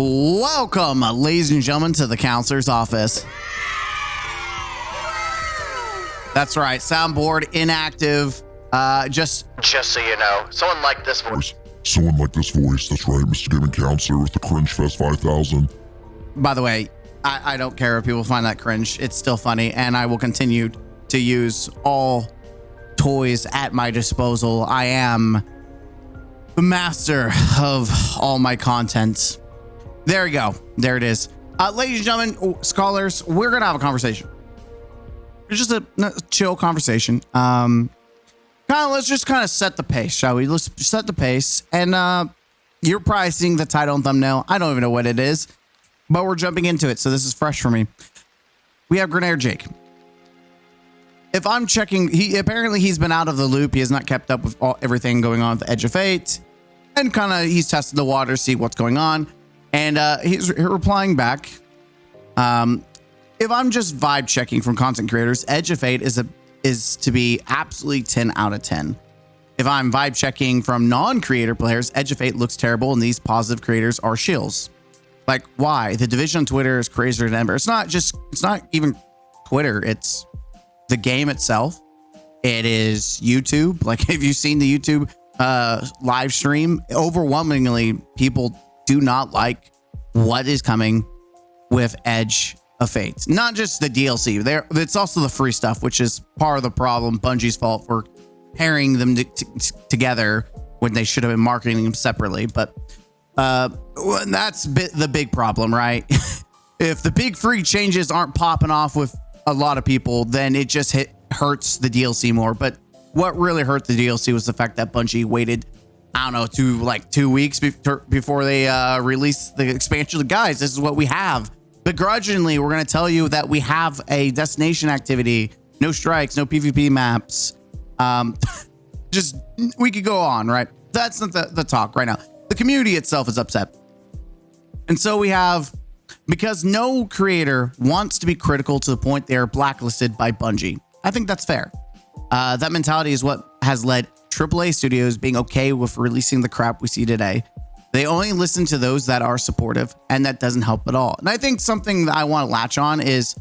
Welcome, ladies and gentlemen, to the counselor's office. That's right, soundboard inactive. Just so you know, someone like this voice. Someone like this voice. That's right, Mr. Gaming Counselor with the Cringe Fest 5000. By the way, I don't care if people find that cringe. It's still funny, and I will continue to use all toys at my disposal. I am the master of all my content. There you go. There it is. Ladies and gentlemen, scholars, we're going to have a conversation. It's just a chill conversation. Let's just kind of set the pace, shall we? Let's set the pace. And you're probably seeing the title and thumbnail. I don't even know what it is, but we're jumping into it. So this is fresh for me. We have Grenadier Jake. If I'm checking, apparently he's been out of the loop. He has not kept up with everything going on at the Edge of Fate, and he's tested the water, see what's going on. And he's replying back. If I'm just vibe checking from content creators, Edge of Fate is to be absolutely 10 out of 10. If I'm vibe checking from non-creator players, Edge of Fate looks terrible, and these positive creators are shills. Like, why? The division on Twitter is crazier than ever. It's not even Twitter. It's the game itself. It is YouTube. Like, if you've seen the YouTube live stream, overwhelmingly people do not like what is coming with Edge of Fate. Not just the DLC. It's also the free stuff, which is part of the problem. Bungie's fault for pairing them together when they should have been marketing them separately. But that's the big problem, right? If the big free changes aren't popping off with a lot of people, then it just hurts the DLC more. But what really hurt the DLC was the fact that Bungie waited, I don't know, 2 weeks before they released the expansion. Guys, this is what we have. Begrudgingly, we're going to tell you that we have a destination activity, no strikes, no PvP maps. We could go on, right? That's not the talk right now. The community itself is upset. And so we have, because no creator wants to be critical to the point they are blacklisted by Bungie. I think that's fair. That mentality is what has led AAA studios being okay with releasing the crap we see today. They only listen to those that are supportive, and that doesn't help at all. And I think something that I want to latch on is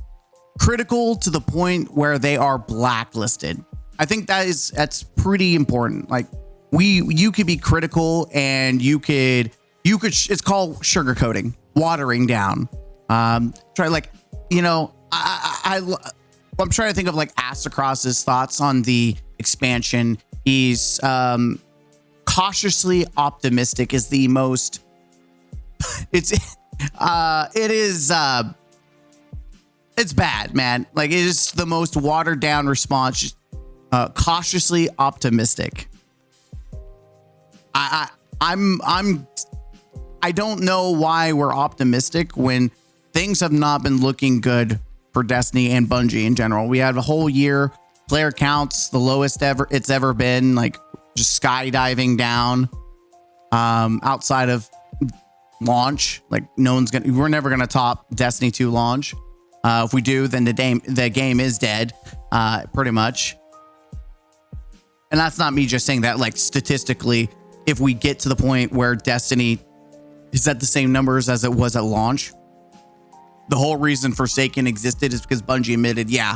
critical to the point where they are blacklisted. I think that's pretty important. Like, you could be critical, and you could it's called sugarcoating, watering down. I'm trying to think of like Astacross's thoughts on the expansion. He's cautiously optimistic is the most. It's bad, man. Like, it is the most watered down response. Cautiously optimistic. I don't know why we're optimistic when things have not been looking good for Destiny and Bungie in general. We had a whole year, player counts the lowest it's ever been, like just skydiving down outside of launch. Like, we're never gonna top Destiny 2 launch. If we do, then the game is dead, pretty much. And that's not me just saying that. Like, statistically, if we get to the point where Destiny is at the same numbers as it was at launch, the whole reason Forsaken existed is because Bungie admitted, yeah,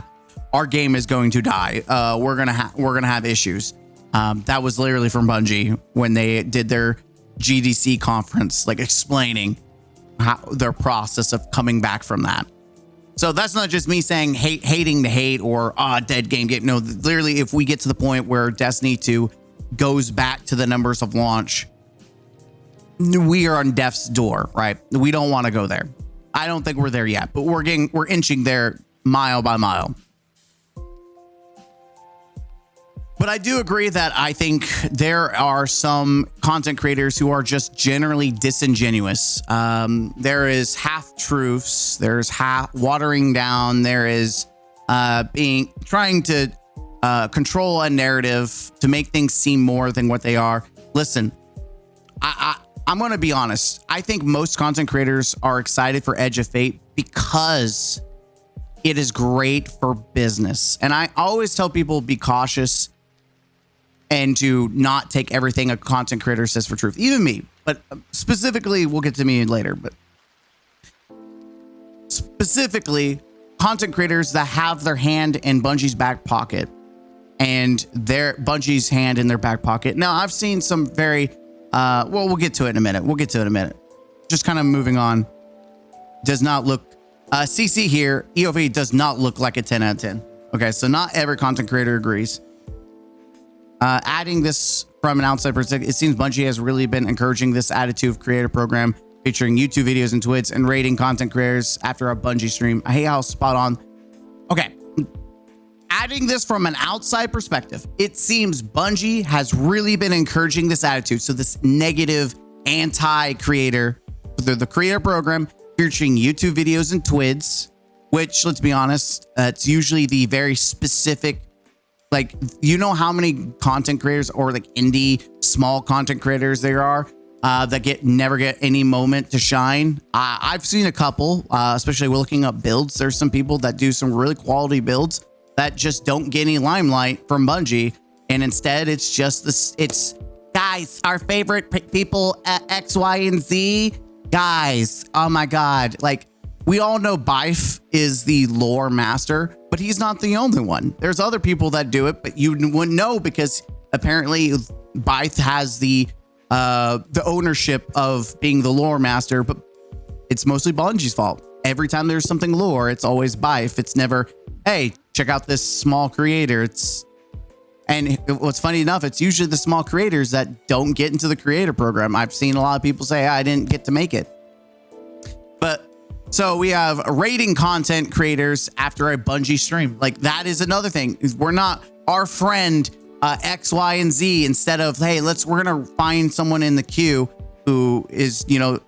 our game is going to die. We're gonna have issues. That was literally from Bungie when they did their GDC conference, like explaining their process of coming back from that. So that's not just me saying hating the hate or dead game. No, literally, if we get to the point where Destiny 2 goes back to the numbers of launch, we are on death's door, right? We don't want to go there. I don't think we're there yet, but we're inching there mile by mile. But I do agree that I think there are some content creators who are just generally disingenuous. There is half truths. There's half watering down. There is trying to control a narrative to make things seem more than what they are. Listen, I'm going to be honest. I think most content creators are excited for Edge of Fate because it is great for business. And I always tell people, be cautious and to not take everything a content creator says for truth. Even me, but specifically, we'll get to me later. But specifically content creators that have their hand in Bungie's back pocket and their Bungie's hand in their back pocket. Now, I've seen some very, well, we'll get to it in a minute. Just kind of moving on. Does not look, CC here, EOV does not look like a 10 out of 10. Okay, so not every content creator agrees. Adding this from an outside perspective, it seems Bungie has really been encouraging this attitude of creator program featuring YouTube videos and tweets and rating content creators after a Bungie stream. I hate how spot on. Okay. Adding this from an outside perspective, it seems Bungie has really been encouraging this attitude. So this negative anti-creator, the creator program featuring YouTube videos and tweets, which, let's be honest, it's usually the very specific, like, you know how many content creators or like indie small content creators there are that never get any moment to shine. I've seen a couple, especially looking up builds. There's some people that do some really quality builds that just don't get any limelight from Bungie. And instead it's just this, it's guys, our favorite people at X, Y, and Z guys. Oh my God. Like, we all know Bife is the lore master, but he's not the only one. There's other people that do it, but you wouldn't know because apparently Bife has the ownership of being the lore master, but it's mostly Bungie's fault. Every time there's something lore, it's always Bife. It's never, hey, check out this small creator. And what's funny enough, it's usually the small creators that don't get into the creator program. I've seen a lot of people say, I didn't get to make it. But so we have rating content creators after a Bungie stream. Like, that is another thing. We're not our friend X, Y, and Z. Instead of, hey, we're gonna find someone in the queue who is, you know,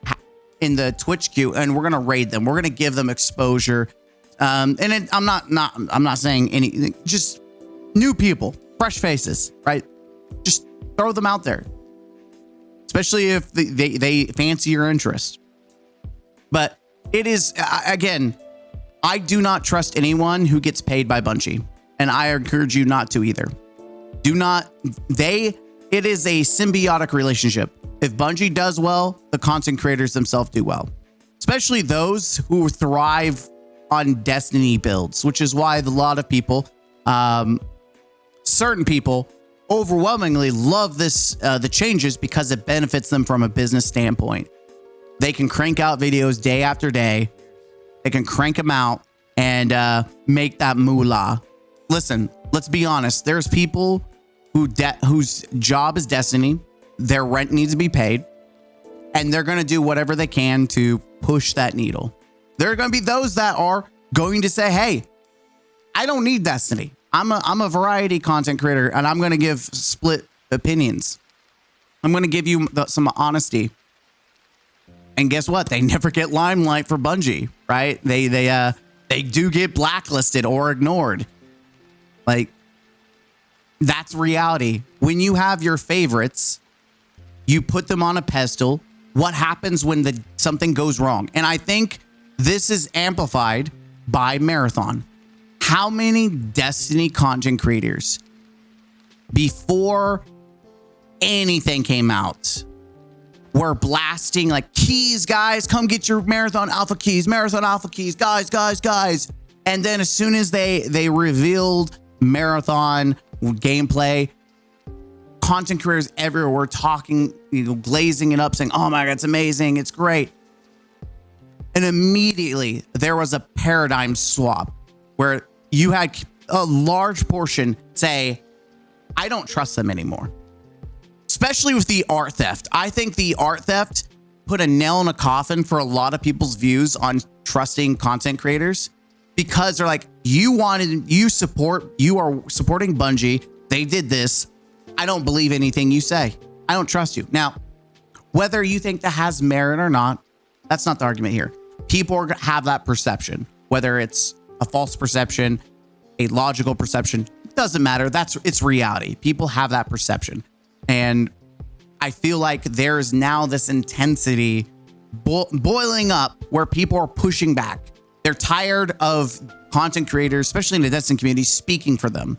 in the Twitch queue, and we're gonna raid them. We're gonna give them exposure. I'm not saying any, just new people, fresh faces, right? Just throw them out there, especially if they fancy your interest. But it is, again, I do not trust anyone who gets paid by Bungie, and I encourage you not to either. It is a symbiotic relationship. If Bungie does well, the content creators themselves do well, especially those who thrive on Destiny builds, which is why a lot of people, certain people overwhelmingly love the changes because it benefits them from a business standpoint. They can crank out videos day after day. They can crank them out and make that moolah. Listen, let's be honest. There's people whose job is Destiny. Their rent needs to be paid, and they're going to do whatever they can to push that needle. There are going to be those that are going to say, hey, I don't need Destiny. I'm a variety content creator, and I'm going to give split opinions. I'm going to give you some honesty. And guess what? They never get limelight for Bungie, right? They do get blacklisted or ignored. Like, that's reality. When you have your favorites, you put them on a pedestal. What happens when something goes wrong? And I think this is amplified by Marathon. How many Destiny content creators before anything came out were blasting like, keys, guys, come get your Marathon Alpha keys, guys. And then as soon as they revealed Marathon gameplay, content creators everywhere were talking, glazing it up, saying, oh my God, it's amazing, it's great. And immediately there was a paradigm swap where you had a large portion say, I don't trust them anymore. Especially with the art theft. I think the art theft put a nail in a coffin for a lot of people's views on trusting content creators, because they're like, you are supporting Bungie. They did this. I don't believe anything you say. I don't trust you. Now, whether you think that has merit or not, that's not the argument here. People have that perception, whether it's a false perception, a logical perception, it doesn't matter. It's reality. People have that perception. And I feel like there is now this intensity boiling up where people are pushing back. They're tired of content creators, especially in the Destiny community, speaking for them.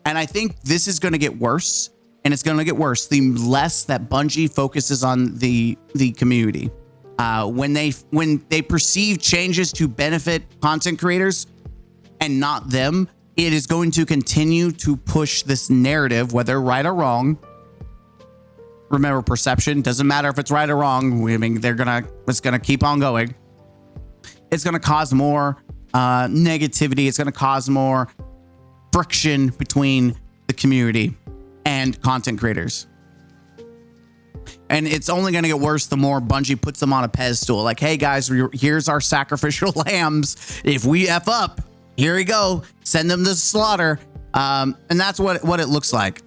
And I think this is going to get worse, and it's going to get worse the less that Bungie focuses on the community. When they perceive changes to benefit content creators and not them, it is going to continue to push this narrative, whether right or wrong. Remember, perception doesn't matter if it's right or wrong. I mean, it's gonna keep on going. It's gonna cause more negativity. It's gonna cause more friction between the community and content creators. And it's only going to get worse the more Bungie puts them on a pedestal. Like, hey guys, here's our sacrificial lambs. If we F up, here we go. Send them to slaughter. And that's what it looks like.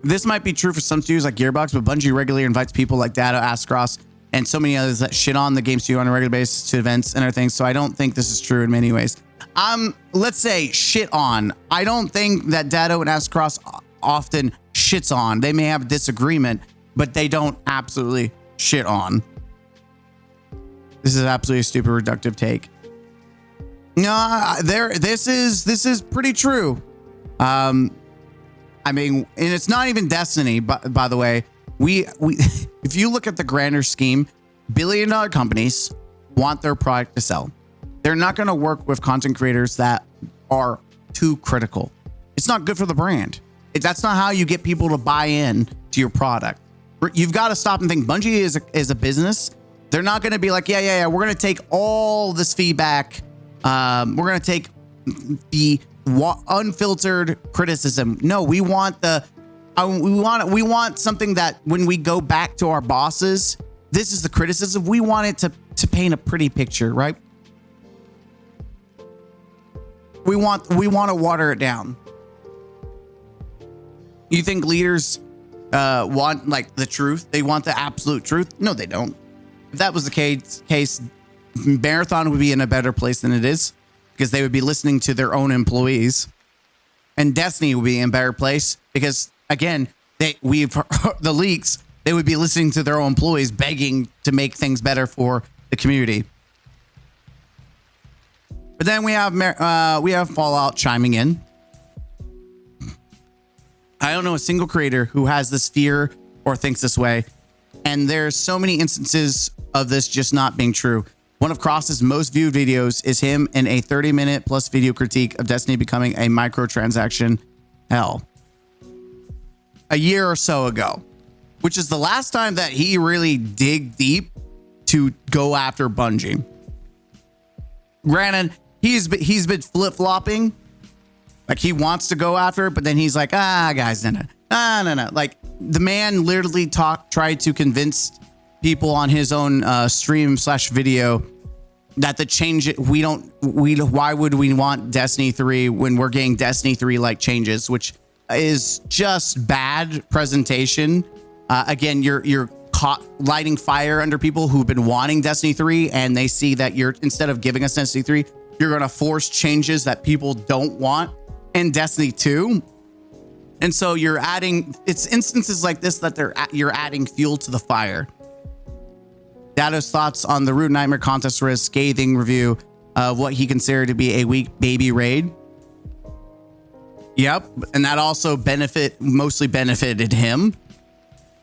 This might be true for some studios like Gearbox, but Bungie regularly invites people like Dado, Ascross, and so many others that shit on the game studio on a regular basis to events and everything. So I don't think this is true in many ways. Let's say shit on. I don't think that Dado and Ascross often shits on. They may have a disagreement, but they don't absolutely shit on. This is absolutely a stupid reductive take. No, this is pretty true. I mean, and it's not even Destiny, by the way. We if you look at the grander scheme, billion-dollar companies want their product to sell. They're not going to work with content creators that are too critical. It's not good for the brand. That's not how you get people to buy in to your product. You've got to stop and think. Bungie is a business. They're not going to be like, yeah. We're going to take all this feedback. We're going to take the unfiltered criticism. No, we want we want something that when we go back to our bosses, this is the criticism. We want it to paint a pretty picture, right? We want to water it down. You think leaders want like the truth? They want the absolute truth? No, they don't. If that was the case, Marathon would be in a better place than it is because they would be listening to their own employees, and Destiny would be in a better place because again, we've heard the leaks. They would be listening to their own employees begging to make things better for the community. But then we have Fallout chiming in. I don't know a single creator who has this fear or thinks this way. And there's so many instances of this just not being true. One of Cross's most viewed videos is him in a 30-minute plus video critique of Destiny becoming a microtransaction hell. A year or so ago, which is the last time that he really dig deep to go after Bungie. Granted, he's been flip-flopping. Like he wants to go after it, but then he's like, guys, no. Like the man literally tried to convince people on his own stream / video that the change why would we want Destiny 3 when we're getting Destiny 3 like changes, which is just bad presentation. Again, you're caught lighting fire under people who've been wanting Destiny 3, and they see that instead of giving us Destiny 3, you're going to force changes that people don't want in Destiny 2. And so it's instances like this that you're adding fuel to the fire. Dado's thoughts on the Root Nightmare contest were a scathing review of what he considered to be a weak baby raid. Yep. And that also mostly benefited him.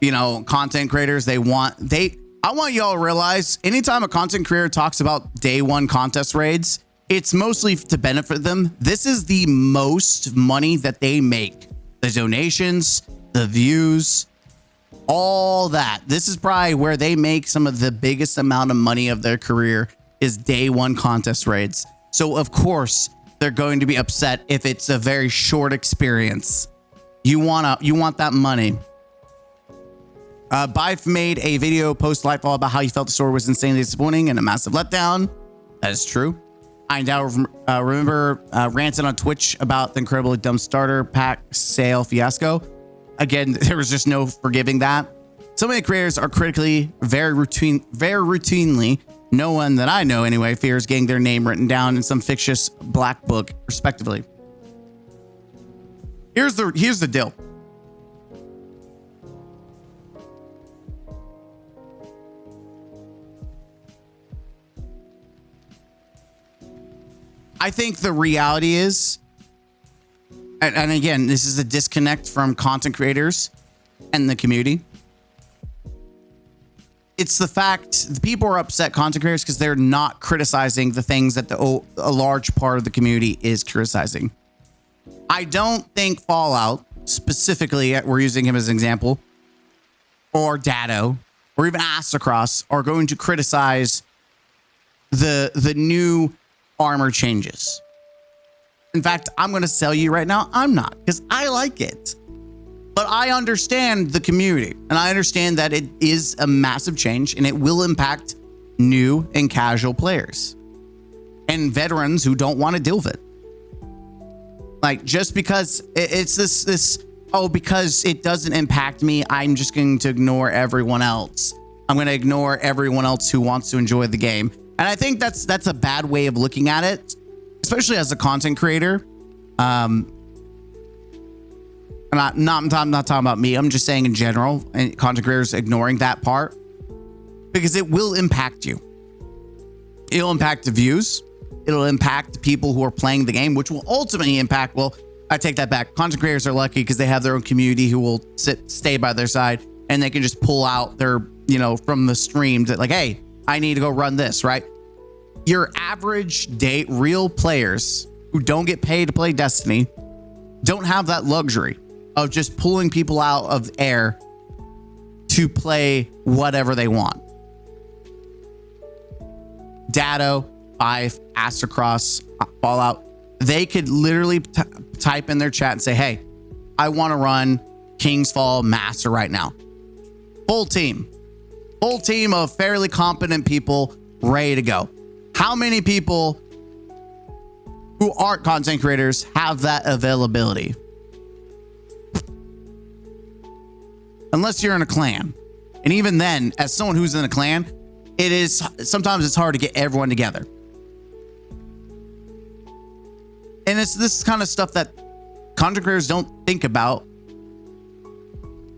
You know, content creators, I want y'all to realize anytime a content creator talks about day one contest raids, it's mostly to benefit them. This is the most money that they make. The donations, the views, all that. This is probably where they make some of the biggest amount of money of their career is day one contest raids. So of course they're going to be upset if it's a very short experience. You want that money. Bife made a video post Lightfall about how he felt the story was insanely disappointing and a massive letdown. That is true. I now remember ranting on Twitch about the incredibly dumb starter pack sale fiasco. Again, there was just no forgiving that. So many creators are critically very routinely, no one that I know anyway, fears getting their name written down in some fictitious black book, respectively. Here's the deal. I think the reality is, and again, this is a disconnect from content creators and the community. it's the fact the people are upset, content creators, because they're not criticizing the things that a large part of the community is criticizing. I don't think Fallout, specifically, we're using him as an example, or Dado, or even Astacross are going to criticize the new armor changes. In fact, I'm going to tell you right now, I'm not, because I like it. But I understand the community, and I understand that it is a massive change, and it will impact new and casual players and veterans who don't want to deal with it. Like, just because it's this, oh, because it doesn't impact me, I'm just going to ignore everyone else. I'm going to ignore everyone else who wants to enjoy the game. And I think that's a bad way of looking at it, especially as a content creator. I'm not talking about me. I'm just saying in general, and content creators ignoring that part, because it will impact you. It'll impact the views. It'll impact the people who are playing the game, which will ultimately impact, well, I take that back. Content creators are lucky because they have their own community who will stay by their side, and they can just pull out their, from the stream that like, hey, I need to go run this, right? Your average real players who don't get paid to play Destiny don't have that luxury of just pulling people out of air to play whatever they want. Dado, Five, Astacross, Fallout, they could literally type in their chat and say, hey, I want to run King's Fall Master right now. Full team of fairly competent people ready to go. How many people who aren't content creators have that availability? Unless you're in a clan. And even then, as someone who's in a clan, sometimes it's hard to get everyone together. And it's this kind of stuff that content creators don't think about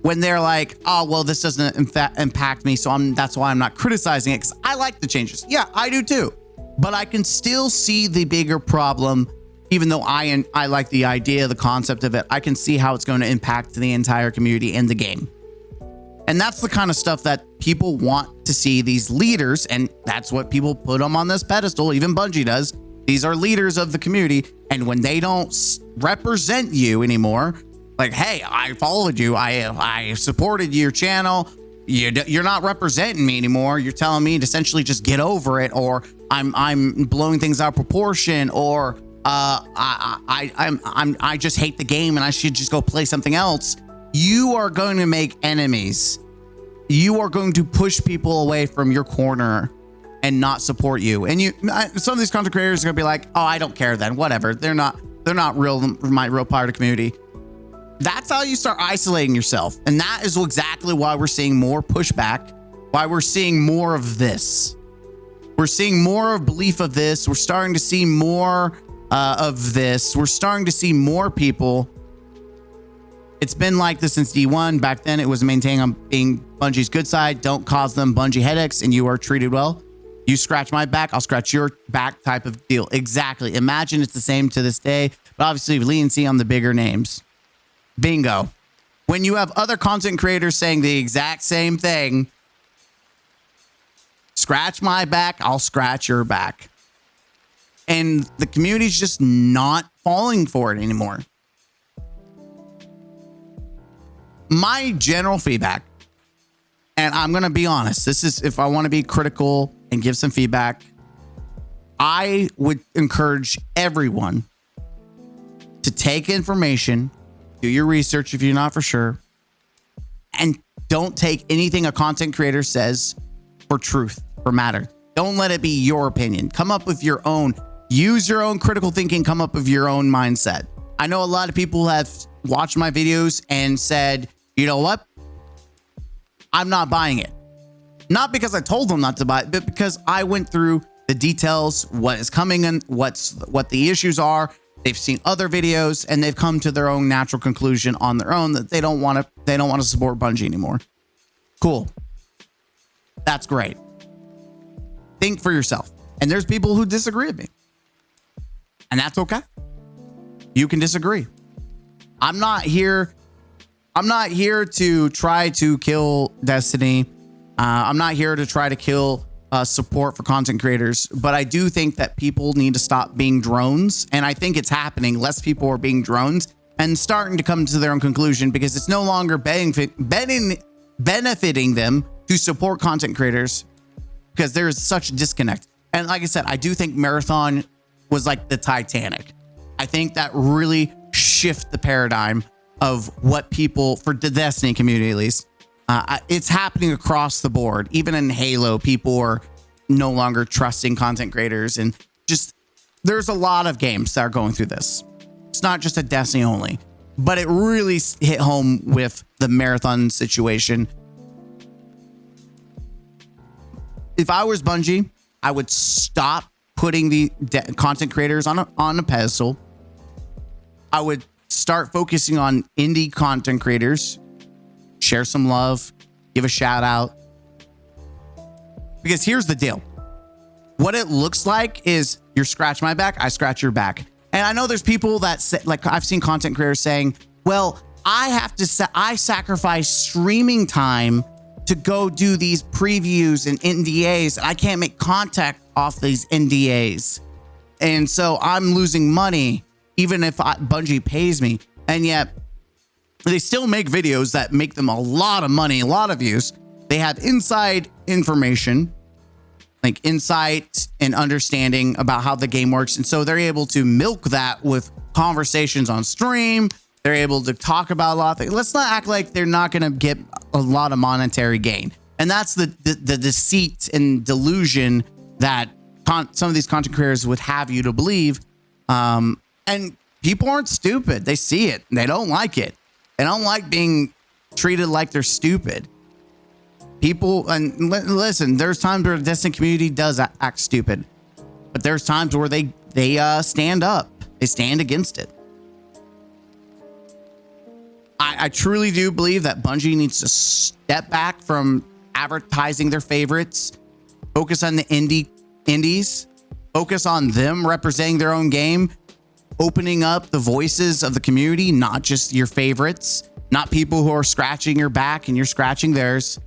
when they're like, oh, well, this doesn't impact me, so that's why I'm not criticizing it, because I like the changes. Yeah, I do too. But I can still see the bigger problem, even though I like the idea, the concept of it. I can see how it's going to impact the entire community and the game. And that's the kind of stuff that people want to see, these leaders, and that's what people put them on this pedestal. Even Bungie does. These are leaders of the community. And when they don't represent you anymore, like, hey, I followed you. I supported your channel. You're not representing me anymore. You're telling me to essentially just get over it, or I'm blowing things out of proportion, or I just hate the game and I should just go play something else. You are going to make enemies. You are going to push people away from your corner and not support you. And some of these content creators are going to be like, oh, I don't care then. Whatever. They're not my real part of the community. That's how you start isolating yourself. And that is exactly why we're seeing more pushback, why we're seeing more of this. We're seeing more of belief of this. We're starting to see more of this. We're starting to see more people. It's been like this since D1. Back then, it was maintaining on being Bungie's good side. Don't cause them Bungie headaches, and you are treated well. You scratch my back, I'll scratch your back type of deal. Exactly. Imagine it's the same to this day, but obviously leniency on the bigger names. Bingo. When you have other content creators saying the exact same thing, scratch my back, I'll scratch your back. And the community's just not falling for it anymore. My general feedback, and I'm going to be honest, this is if I want to be critical and give some feedback, I would encourage everyone to take information, do your research if you're not for sure, and don't take anything a content creator says for truth, for matter. Don't let it be your opinion. Come up with your own. Use your own critical thinking. Come up with your own mindset. I know a lot of people have watched my videos and said, you know what? I'm not buying it. Not because I told them not to buy it, but because I went through the details, what is coming and what the issues are. They've seen other videos and they've come to their own natural conclusion on their own that they don't want to support Bungie anymore. Cool. That's great. Think for yourself. And there's people who disagree with me. And that's okay. You can disagree. I'm not here to try to kill Destiny. I'm not here to try to kill support for content creators, but I do think that people need to stop being drones. And I think it's happening. Less people are being drones and starting to come to their own conclusion, because it's no longer benefiting them to support content creators, because there is such a disconnect. And like I said, I do think Marathon was like the Titanic. I think that really shift the paradigm of what people, for the Destiny community at least, it's happening across the board. Even in Halo, people are no longer trusting content creators, and just there's a lot of games that are going through this. It's not just a Destiny only, but it really hit home with the Marathon situation. If I was Bungie, I would stop putting the content creators on a pedestal. I would start focusing on indie content creators, share some love, give a shout out. Because here's the deal. What it looks like is you scratch my back, I scratch your back. And I know there's people that say, like I've seen content creators saying, well, I sacrifice streaming time to go do these previews and NDAs. I can't make contact off these NDAs. And so I'm losing money, even if Bungie pays me. And yet they still make videos that make them a lot of money, a lot of views. They have inside information, like insight and understanding about how the game works. And so they're able to milk that with conversations on stream. They're able to talk about a lot of things. Let's not act like they're not going to get a lot of monetary gain. And that's the deceit and delusion that some of these content creators would have you to believe. And people aren't stupid. They see it. They don't like it. They don't like being treated like they're stupid. People, and listen, there's times where the Destiny community does act stupid, but there's times where they stand up. They stand against it. I truly do believe that Bungie needs to step back from advertising their favorites, focus on the indies, focus on them representing their own game, opening up the voices of the community, not just your favorites, not people who are scratching your back and you're scratching theirs,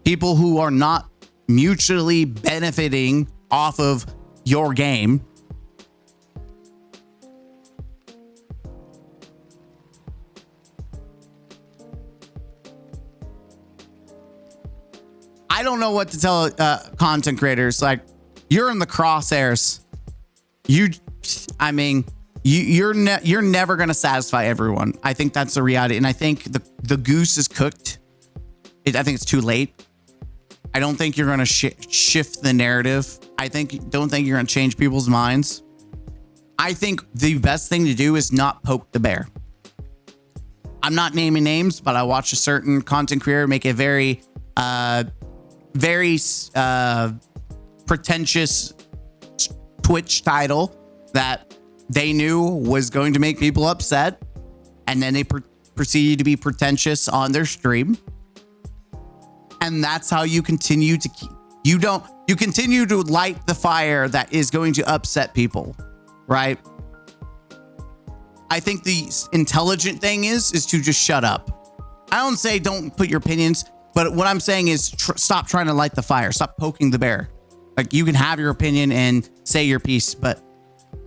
people who are not mutually benefiting off of your game. I don't know what to tell content creators. Like, you're in the crosshairs. You're never going to satisfy everyone. I think that's the reality. And I think the goose is cooked. I think it's too late. I don't think you're going to shift the narrative. Don't think you're going to change people's minds. I think the best thing to do is not poke the bear. I'm not naming names, but I watched a certain content creator make a very pretentious Twitch title that they knew was going to make people upset, and then they proceeded to be pretentious on their stream. And that's how you continue to you continue to light the fire that is going to upset people, right? I think the intelligent thing is to just shut up. I don't say don't put your opinions, but what I'm saying is stop trying to light the fire. Stop poking the bear. Like, you can have your opinion and say your piece, but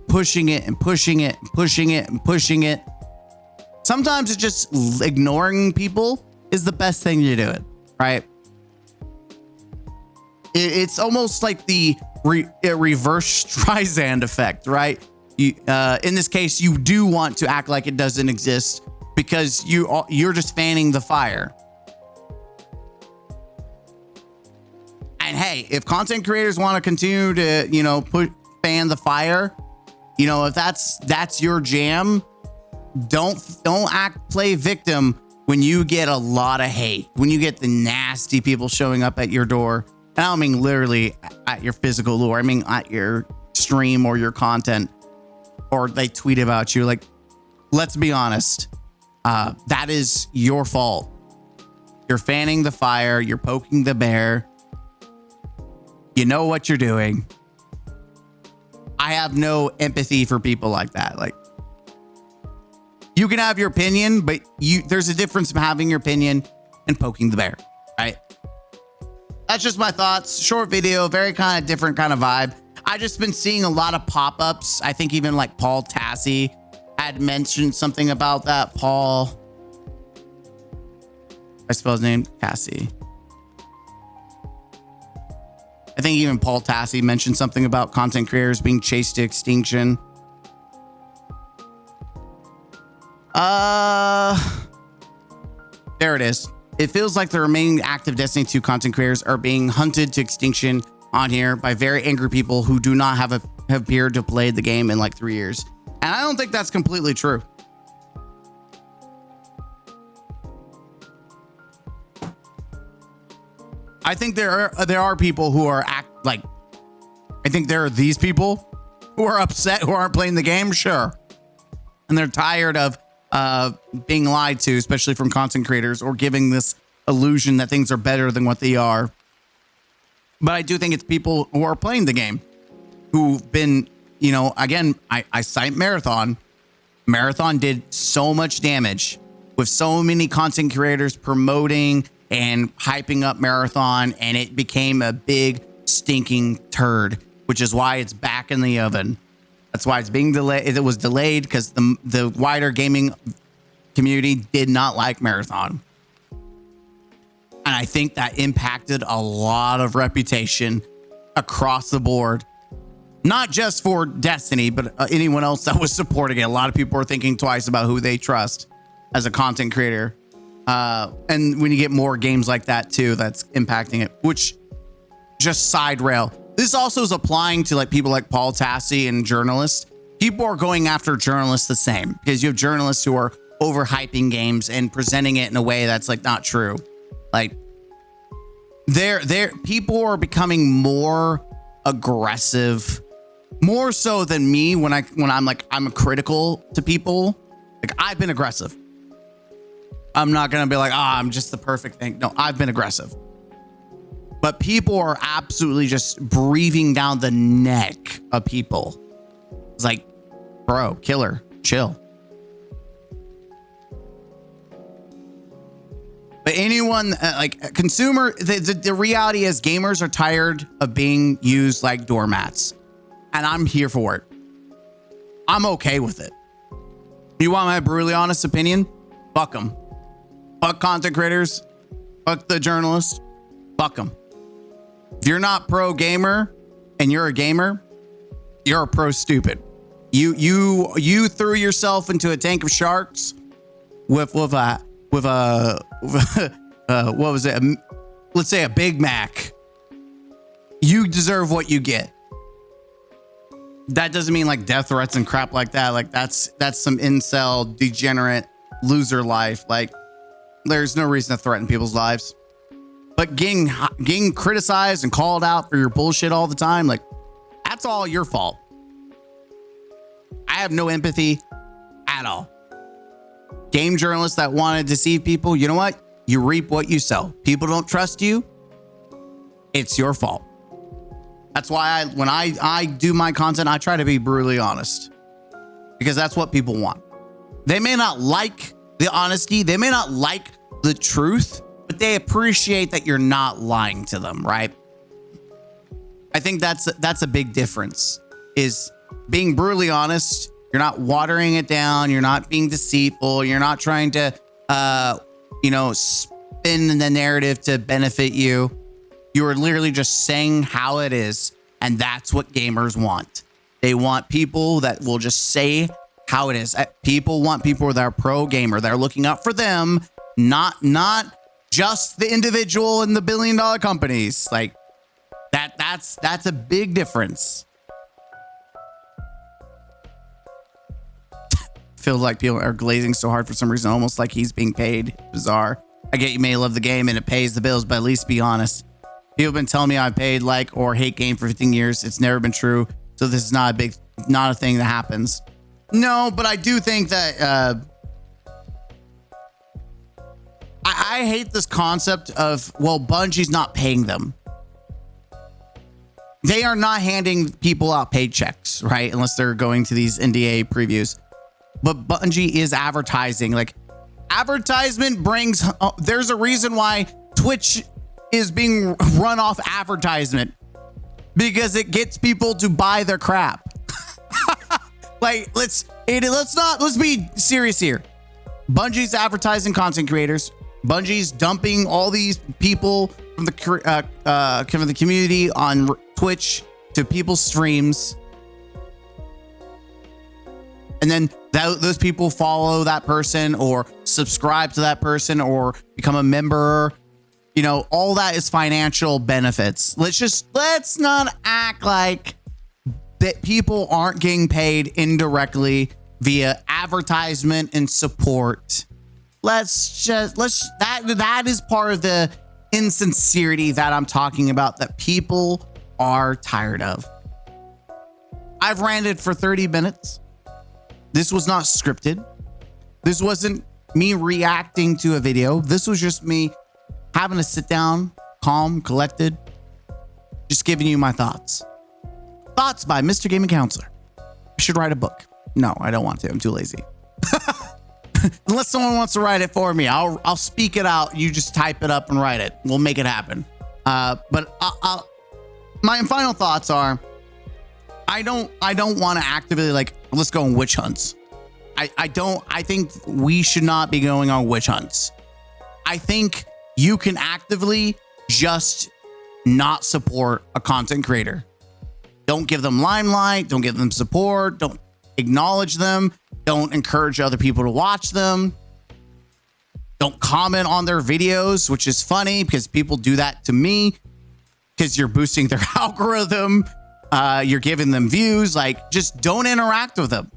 pushing it and pushing it and pushing it and pushing it. Sometimes it's just ignoring people is the best thing to do it, right? It's almost like the reverse Streisand effect, right? In this case, you do want to act like it doesn't exist because you're just fanning the fire. And hey, if content creators want to continue to, fan the fire, if that's your jam, don't play victim when you get a lot of hate, when you get the nasty people showing up at your door. And I don't mean literally at your physical door. I mean at your stream or your content, or they tweet about you. Like, let's be honest. That is your fault. You're fanning the fire. You're poking the bear. You know what you're doing. I have no empathy for people like that. Like, you can have your opinion, but there's a difference in having your opinion and poking the bear, right? That's just my thoughts. Short video, very kind of different kind of vibe. I just been seeing a lot of pop-ups. I think even like Paul Tassi had mentioned something about that. Paul, I suppose name Tassi. I think even Paul Tassi mentioned something about content creators being chased to extinction. There it is. It feels like the remaining active Destiny 2 content creators are being hunted to extinction on here by very angry people who do not have appeared to have played the game in like 3 years. And I don't think that's completely true. I think there are people who are I think there are these people who are upset who aren't playing the game, sure. And they're tired of being lied to, especially from content creators, or giving this illusion that things are better than what they are. But I do think it's people who are playing the game who've been, you know, again, I cite Marathon. Marathon did so much damage with so many content creators promoting and hyping up Marathon, and it became a big stinking turd, which is why it's back in the oven. That's why it's being delayed. It was delayed because the wider gaming community did not like Marathon. And I think that impacted a lot of reputation across the board, not just for Destiny, but anyone else that was supporting it. A lot of people are thinking twice about who they trust as a content creator. And when you get more games like that too, that's impacting it, which just side rail. This also is applying to like people like Paul Tassi and journalists. People are going after journalists the same because you have journalists who are overhyping games and presenting it in a way that's like not true. Like people are becoming more aggressive, more so than me when I'm critical to people. Like I've been aggressive. I'm not going to be like, I'm just the perfect thing. No, I've been aggressive. But people are absolutely just breathing down the neck of people. It's like, bro, killer, chill. But anyone like consumer, the reality is gamers are tired of being used like doormats. And I'm here for it. I'm okay with it. You want my brutally honest opinion? Fuck them. Fuck content creators. Fuck the journalists. Fuck them. If you're not pro gamer and you're a gamer, you're a pro stupid. You threw yourself into a tank of sharks with a what was it? Let's say a Big Mac. You deserve what you get. That doesn't mean like death threats and crap like that. Like that's some incel degenerate loser life. Like there's no reason to threaten people's lives. But getting criticized and called out for your bullshit all the time, like that's all your fault. I have no empathy at all. Game journalists that want to deceive people, you know what? You reap what you sow. People don't trust you. It's your fault. That's why when I do my content, I try to be brutally honest because that's what people want. They may not like the honesty. They may not like the truth, but they appreciate that you're not lying to them, right? I think that's a big difference is being brutally honest. You're not watering it down. You're not being deceitful. You're not trying to, spin the narrative to benefit you. You are literally just saying how it is. And that's what gamers want. They want people that will just say how it is. People want people that are pro gamer. They're looking out for them, not just the individual in the $1 billion companies. Like that's a big difference. Feels like people are glazing so hard for some reason, almost like he's being paid. Bizarre. I get you may love the game and it pays the bills, but at least be honest. People have been telling me I paid like or hate game for 15 years. It's never been true. So this is not a thing that happens. No, but I do think that I hate this concept of, well, Bungie's not paying them. They are not handing people out paychecks, right? Unless they're going to these NDA previews. But Bungie is advertising. Like advertisement brings, there's a reason why Twitch is being run off advertisement because it gets people to buy their crap. Like, let's be serious here. Bungie's advertising content creators. Bungie's dumping all these people from the community on Twitch to people's streams. And then those people follow that person or subscribe to that person or become a member. You know, all that is financial benefits. Let's not act like that people aren't getting paid indirectly via advertisement and support. That is part of the insincerity that I'm talking about that people are tired of. I've ranted for 30 minutes. This was not scripted. This wasn't me reacting to a video. This was just me having to sit down, calm, collected, just giving you my thoughts. Thoughts by Mr. Gaming Counselor. I should write a book. No, I don't want to. I'm too lazy. Unless someone wants to write it for me, I'll speak it out. You just type it up and write it. We'll make it happen. But my final thoughts are, I don't want to actively let's go on witch hunts. I think we should not be going on witch hunts. I think you can actively just not support a content creator. Don't give them limelight. Don't give them support. Don't acknowledge them. Don't encourage other people to watch them. Don't comment on their videos, which is funny because people do that to me because you're boosting their algorithm. You're giving them views. Just don't interact with them.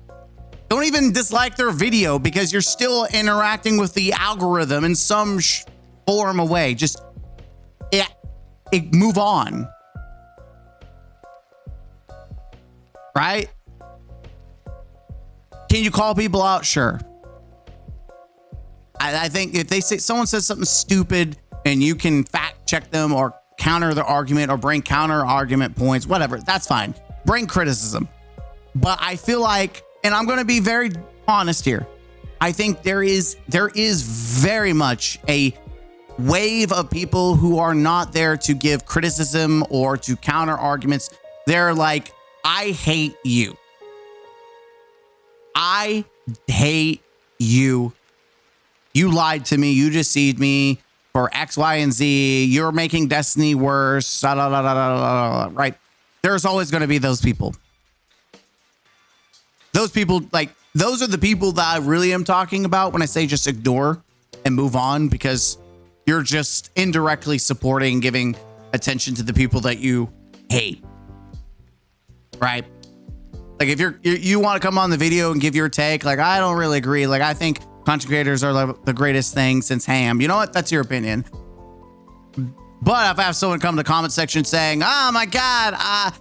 Don't even dislike their video because you're still interacting with the algorithm in some form of way. Just move on. Right? Can you call people out? Sure. I think if someone says something stupid and you can fact check them or counter the argument or bring counter argument points, whatever, that's fine. Bring criticism. But I feel like, and I'm going to be very honest here, I think there is very much a wave of people who are not there to give criticism or to counter arguments. They're like, I hate you. I hate you. You lied to me. You deceived me for X, Y, and Z. You're making Destiny worse. Right? There's always going to be those people. Those people, those are the people that I really am talking about when I say just ignore and move on, because you're just indirectly supporting, giving attention to the people that you hate. Right? If you want to come on the video and give your take, I don't really agree. I think content creators are the greatest thing since ham. You know what? That's your opinion. But if I have someone come to the comment section saying, "Oh my God, I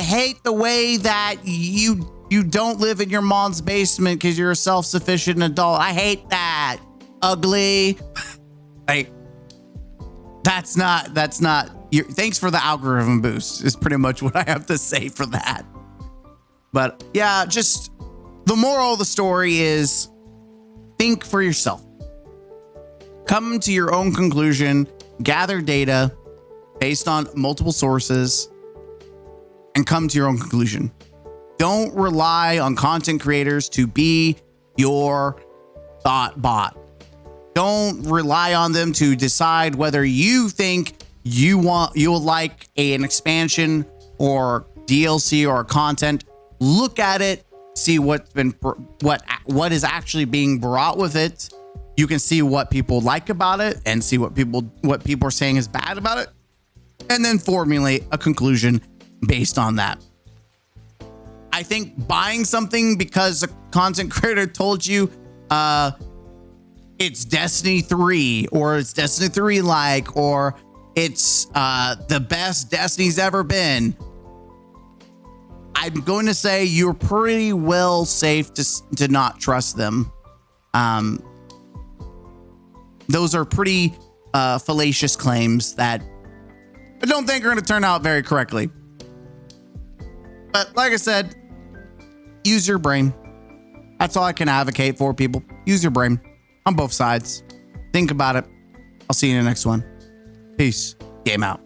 hate the way that you don't live in your mom's basement because you're a self-sufficient adult. I hate that. Ugly." That's not thanks for the algorithm boost is pretty much what I have to say for that. But yeah, just the moral of the story is think for yourself. Come to your own conclusion, gather data based on multiple sources, and come to your own conclusion. Don't rely on content creators to be your thought bot. Don't rely on them to decide whether you think you'll like an expansion or DLC or content. Look at it, see what is actually being brought with it. You can see what people like about it and see what people are saying is bad about it, and then formulate a conclusion based on that. I think buying something because a content creator told you it's Destiny 3 or it's Destiny 3 or it's the best Destiny's ever been, I'm going to say you're pretty well safe to not trust them. Those are pretty fallacious claims that I don't think are going to turn out very correctly. But like I said, use your brain. That's all I can advocate for, people. Use your brain on both sides. Think about it. I'll see you in the next one. Peace. Game out.